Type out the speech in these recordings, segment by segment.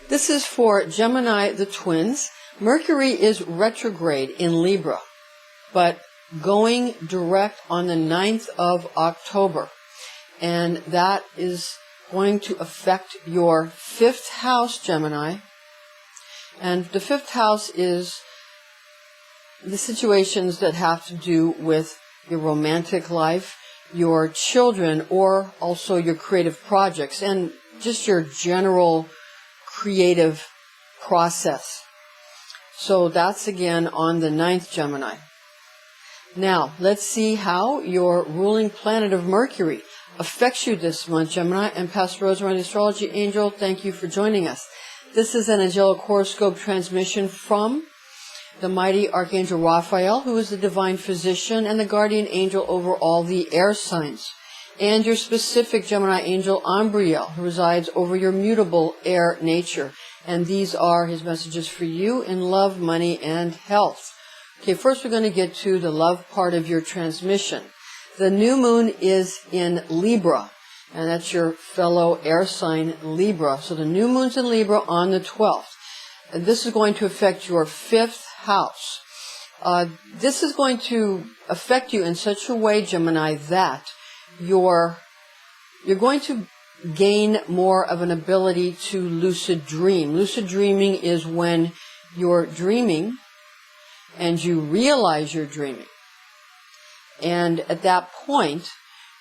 This is for Gemini, the twins. Mercury is retrograde in Libra, but going direct on the 9th of October. And that is going to affect your 5th house, Gemini. And the 5th house is the situations that have to do with your romantic life, your children, or also your creative projects, and just your general creative process. So that's again on the 9th, Gemini. Now, let's see how your ruling planet of Mercury affects you this month, Gemini. And Pastor Rosemary, the Astrology Angel, thank you for joining us. This is an angelic horoscope transmission from the mighty Archangel Raphael, who is the divine physician and the guardian angel over all the air signs, and your specific Gemini angel, Umbriel, who resides over your mutable air nature. And these are his messages for you in love, money, and health. Okay, first we're going to get to the love part of your transmission. The new moon is in Libra, and that's your fellow air sign, Libra. So the new moon's in Libra on the 12th. And this is going to affect your 5th house. This is going to affect you in such a way, Gemini, that you're going to gain more of an ability to lucid dream. Lucid dreaming is when you're dreaming and you realize you're dreaming. And at that point,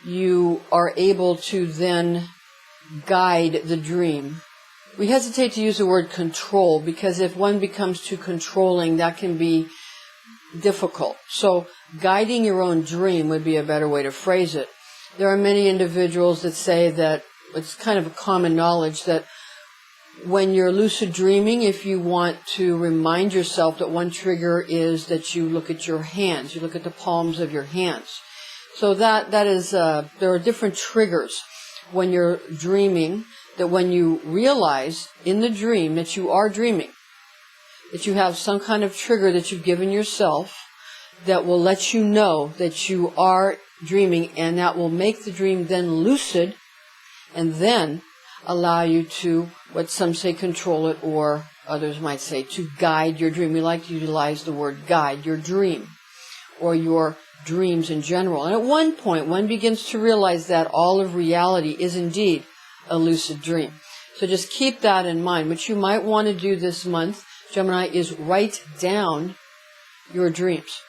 you are able to then guide the dream. We hesitate to use the word control because if one becomes too controlling, that can be difficult. So guiding your own dream would be a better way to phrase it. There are many individuals that say that it's kind of a common knowledge that when you're lucid dreaming, if you want to remind yourself that one trigger is that you look at your hands, you look at the palms of your hands. So that is, there are different triggers when you're dreaming, that when you realize in the dream that you are dreaming, that you have some kind of trigger that you've given yourself that will let you know that you are dreaming, and that will make the dream then lucid and then allow you to, what some say, control it, or others might say to guide your dream. We like to utilize the word guide, your dream, or your dreams in general. And at one point, one begins to realize that all of reality is indeed a lucid dream. So just keep that in mind. What you might want to do this month, Gemini, is write down your dreams.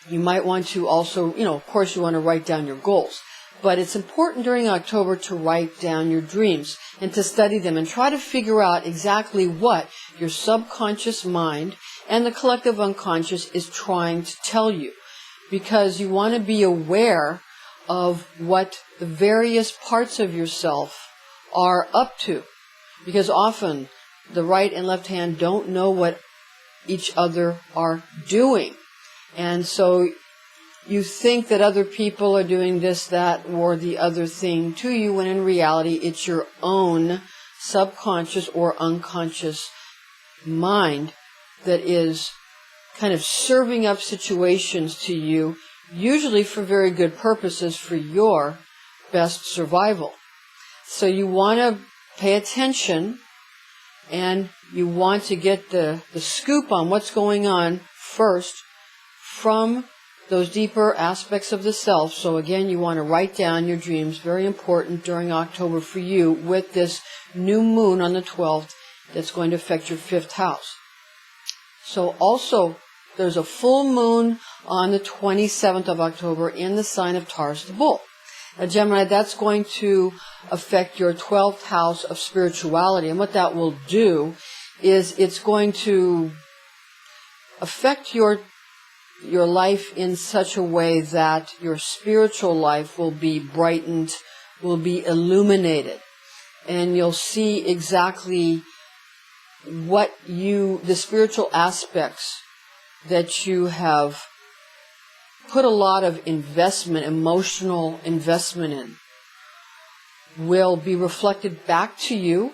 You might want to also, of course you want to write down your goals. But it's important during October to write down your dreams and to study them and try to figure out exactly what your subconscious mind and the collective unconscious is trying to tell you. Because you want to be aware of what the various parts of yourself are up to. Because often the right and left hand don't know what each other are doing. And so you think that other people are doing this, that, or the other thing to you, when in reality it's your own subconscious or unconscious mind that is kind of serving up situations to you, usually for very good purposes, for your best survival. So you want to pay attention, and you want to get the scoop on what's going on first from those deeper aspects of the self. So again, you want to write down your dreams, very important during October for you, with this new moon on the 12th that's going to affect your 5th house. So also, there's a full moon on the 27th of October in the sign of Taurus, the bull. Now, Gemini, that's going to affect your 12th house of spirituality. And what that will do is it's going to affect your life in such a way that your spiritual life will be brightened, will be illuminated. And you'll see exactly what the spiritual aspects that you have put a lot of investment, emotional investment in, will be reflected back to you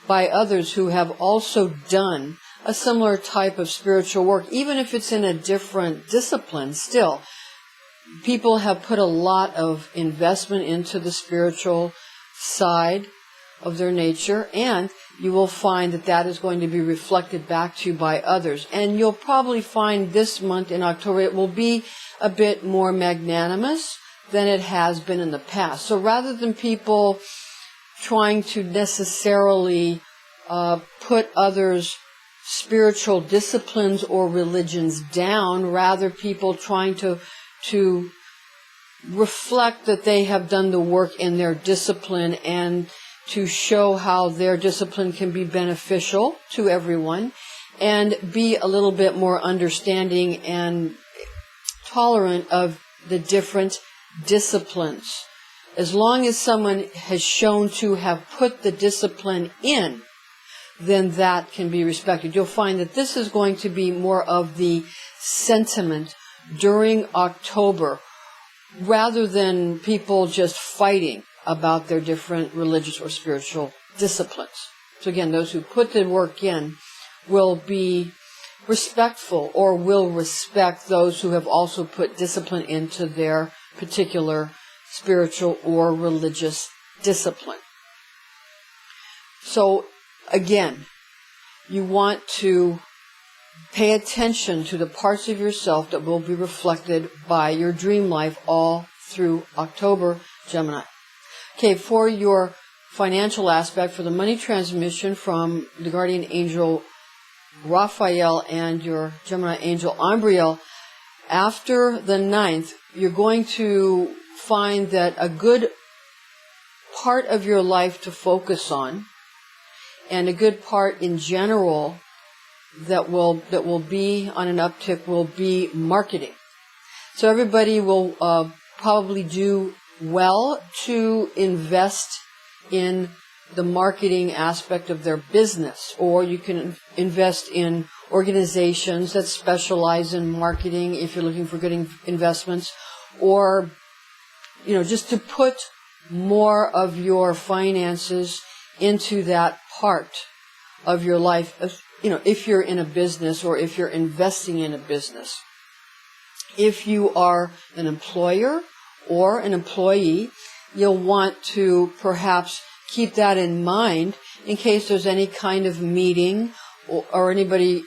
by others who have also done a similar type of spiritual work, even if it's in a different discipline. Still, people have put a lot of investment into the spiritual side of their nature, and you will find that that is going to be reflected back to you by others. And you'll probably find this month in October it will be a bit more magnanimous than it has been in the past. So rather than people trying to necessarily put others' spiritual disciplines or religions down, rather people trying to reflect that they have done the work in their discipline and to show how their discipline can be beneficial to everyone and be a little bit more understanding and tolerant of the different disciplines. As long as someone has shown to have put the discipline in, then that can be respected. You'll find that this is going to be more of the sentiment during October rather than people just fighting about their different religious or spiritual disciplines. So again, those who put the work in will be respectful or will respect those who have also put discipline into their particular spiritual or religious discipline. So again, you want to pay attention to the parts of yourself that will be reflected by your dream life all through October, Gemini. Okay, for your financial aspect, for the money transmission from the guardian angel Raphael and your Gemini angel Umbriel, after the 9th, you're going to find that a good part of your life to focus on and a good part in general that will be on an uptick will be marketing. So everybody will probably do well to invest in the marketing aspect of their business, or you can invest in organizations that specialize in marketing if you're looking for good investments, or just to put more of your finances into that part of your life, if you're in a business or if you're investing in a business. If you are an employer or an employee, you'll want to perhaps keep that in mind in case there's any kind of meeting or anybody,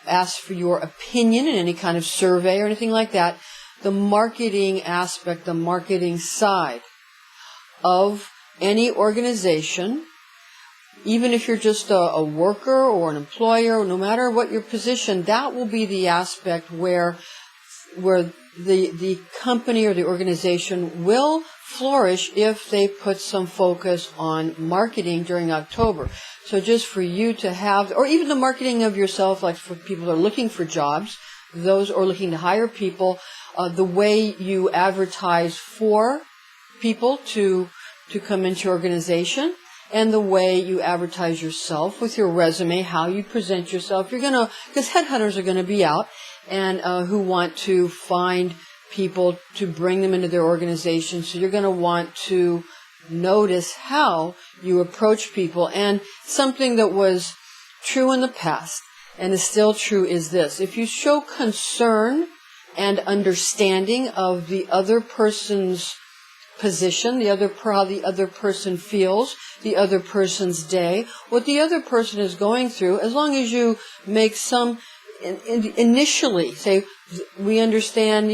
asks for your opinion in any kind of survey or anything like that. The marketing aspect, the marketing side of any organization, even if you're just a worker or an employer, no matter what your position, that will be the aspect where the company or the organization will flourish if they put some focus on marketing during October. So just for you to have, or even the marketing of yourself, like for people who are looking for jobs, those or looking to hire people, the way you advertise for people to come into your organization, and the way you advertise yourself with your resume, how you present yourself. Because headhunters are going to be out and who want to find people to bring them into their organization. So you're going to want to notice how you approach people. And something that was true in the past and is still true is this. If you show concern and understanding of the other person's position, how the other person feels, the other person's day, what the other person is going through, as long as you make some initially say, we understand,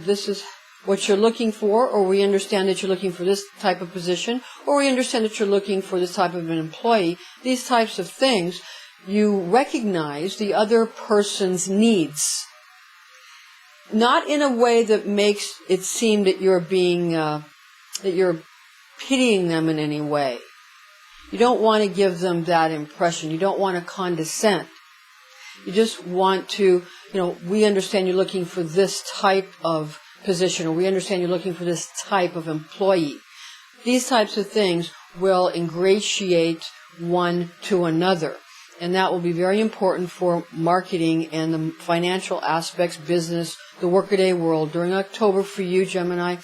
this is what you're looking for, or we understand that you're looking for this type of position, or we understand that you're looking for this type of an employee, these types of things, you recognize the other person's needs. Not in a way that makes it seem that you're being, that you're pitying them in any way. You don't want to give them that impression. You don't want to condescend. You just want to, we understand you're looking for this type of position, or we understand you're looking for this type of employee. These types of things will ingratiate one to another. And that will be very important for marketing and the financial aspects, business, the workaday world during October for you, Gemini,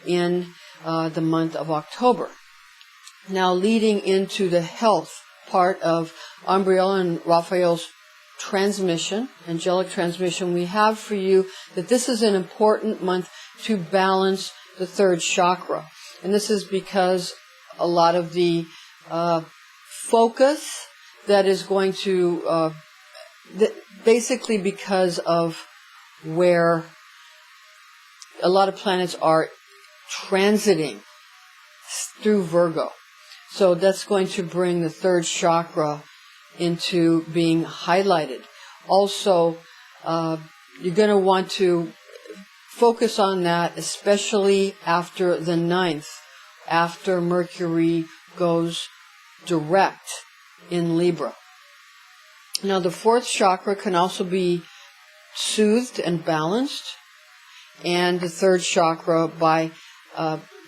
in the month of October. Now, leading into the health part of Umbriel and Raphael's transmission, angelic transmission, we have for you that this is an important month to balance the third chakra. And this is because a lot of the focus that is going to, basically because of where a lot of planets are transiting through Virgo. So that's going to bring the third chakra into being highlighted. Also, you're going to want to focus on that, especially after the 9th, after Mercury goes direct in Libra. Now, the fourth chakra can also be soothed and balanced, and the third chakra by,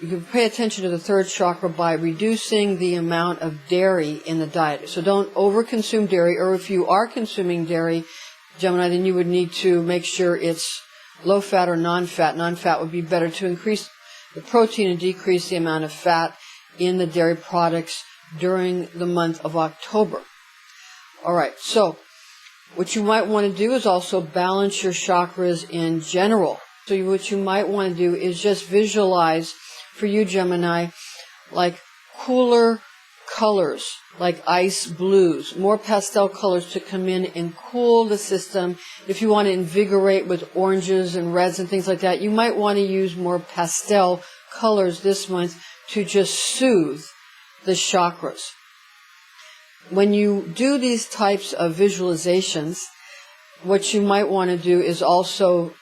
you can pay attention to the third chakra by reducing the amount of dairy in the diet. So don't overconsume dairy, or if you are consuming dairy, Gemini, then you would need to make sure it's low fat or non-fat. Non-fat would be better to increase the protein and decrease the amount of fat in the dairy products during the month of October. All right, so what you might want to do is also balance your chakras in general. So what you might want to do is just visualize, for you, Gemini, like cooler colors, like ice blues, more pastel colors to come in and cool the system. If you want to invigorate with oranges and reds and things like that, you might want to use more pastel colors this month to just soothe the chakras. When you do these types of visualizations, what you might want to do is also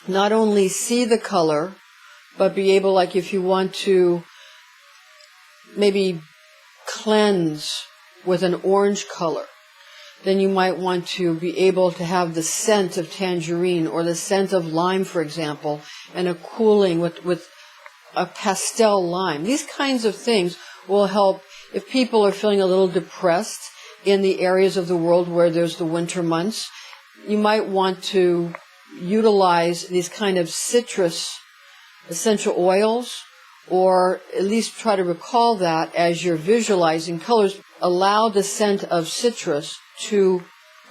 not only see the color, but be able, like if you want to maybe cleanse with an orange color, then you might want to be able to have the scent of tangerine or the scent of lime, for example, and a cooling with a pastel lime. These kinds of things will help if people are feeling a little depressed in the areas of the world where there's the winter months. You might want to utilize these kind of citrus essential oils, or at least try to recall that as you're visualizing colors. Allow the scent of citrus to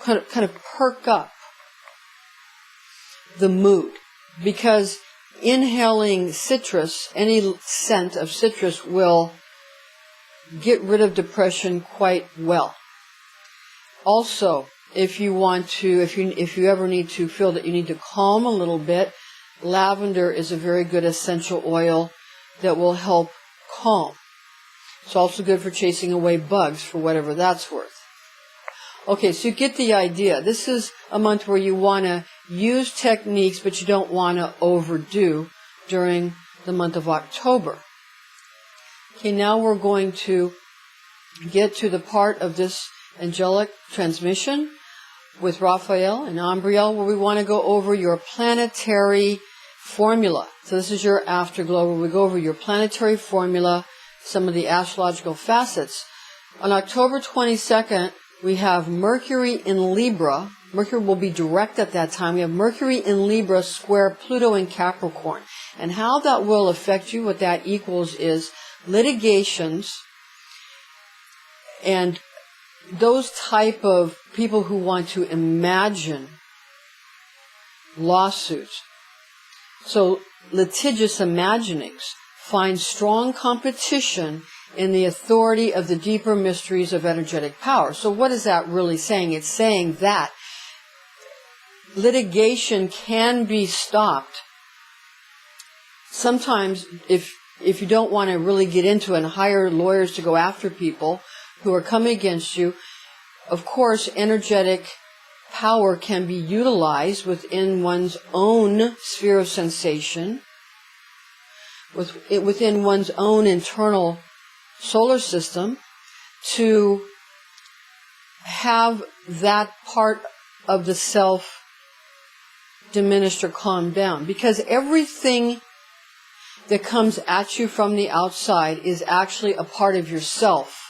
kind of perk up the mood, because inhaling citrus, any scent of citrus, will get rid of depression quite well. Also, if you want to, if you ever need to feel that you need to calm a little bit, lavender is a very good essential oil that will help calm. It's also good for chasing away bugs, for whatever that's worth. Okay, so you get the idea. This is a month where you want to use techniques, but you don't want to overdo during the month of October. Okay, now we're going to get to the part of this angelic transmission with Raphael and Umbriel, where we want to go over your planetary formula. So this is your afterglow, where we go over your planetary formula, some of the astrological facets. On October 22nd, we have Mercury in Libra. Mercury will be direct at that time. We have Mercury in Libra square Pluto in Capricorn. And how that will affect you, what that equals is litigations and those type of people who want to imagine lawsuits. So litigious imaginings find strong competition in the authority of the deeper mysteries of energetic power. So what is that really saying? It's saying that litigation can be stopped. Sometimes if you don't want to really get into it and hire lawyers to go after people who are coming against you, of course, energetic power can be utilized within one's own sphere of sensation, within one's own internal solar system, to have that part of the self diminished or calmed down. Because everything that comes at you from the outside is actually a part of yourself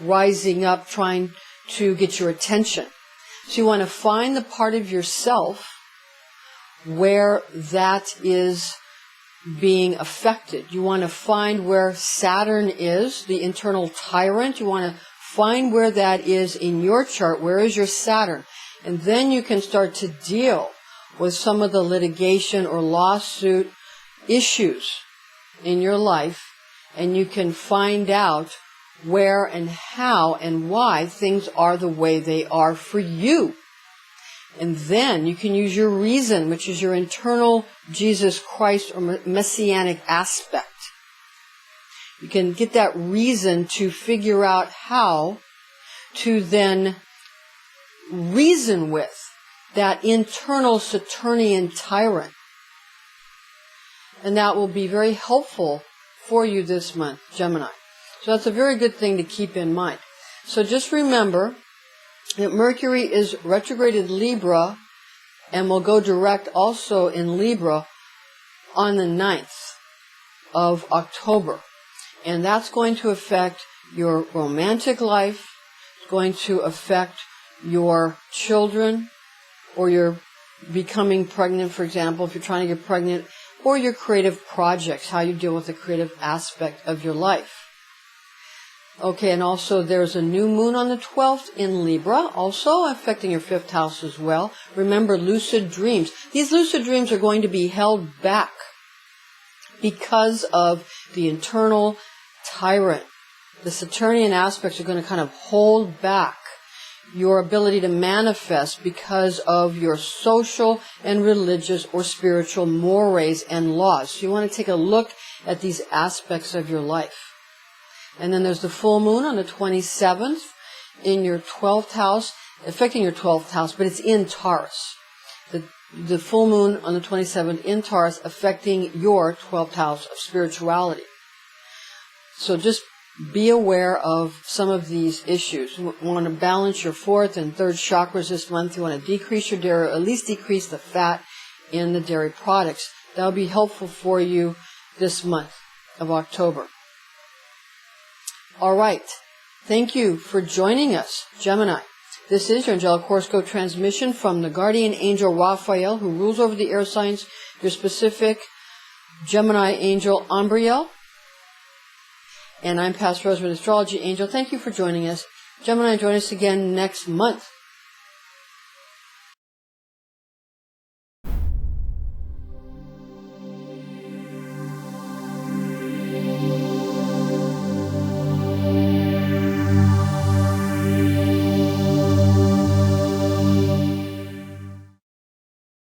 rising up, trying to get your attention. So you want to find the part of yourself where that is being affected. You want to find where Saturn is, the internal tyrant. You want to find where that is in your chart. Where is your Saturn? And then you can start to deal with some of the litigation or lawsuit issues in your life, and you can find out where and how and why things are the way they are for you. And then you can use your reason, which is your internal Jesus Christ or messianic aspect. You can get that reason to figure out how to then reason with that internal Saturnian tyrant. And that will be very helpful for you this month, Gemini. So that's a very good thing to keep in mind. So just remember that Mercury is retrograde in Libra and will go direct also in Libra on the 9th of October. And that's going to affect your romantic life. It's going to affect your children, or you're becoming pregnant, for example, if you're trying to get pregnant, or your creative projects, how you deal with the creative aspect of your life. Okay, and also there's a new moon on the 12th in Libra, also affecting your 5th house as well. Remember, lucid dreams. These lucid dreams are going to be held back because of the internal tyrant. The Saturnian aspects are going to kind of hold back your ability to manifest because of your social and religious or spiritual mores and laws. So you want to take a look at these aspects of your life. And then there's the full moon on the 27th in your 12th house, affecting your 12th house, but it's in Taurus. The full moon on the 27th in Taurus affecting your 12th house of spirituality. So just be aware of some of these issues. You want to balance your 4th and 3rd chakras this month. You want to decrease your dairy, or at least decrease the fat in the dairy products. That will be helpful for you this month of October. All right. Thank you for joining us, Gemini. This is your Angelic Horoscope transmission from the guardian angel Raphael, who rules over the air signs, your specific Gemini angel Umbriel. And I'm Pastor Rosemary, Astrology Angel. Thank you for joining us. Gemini, join us again next month.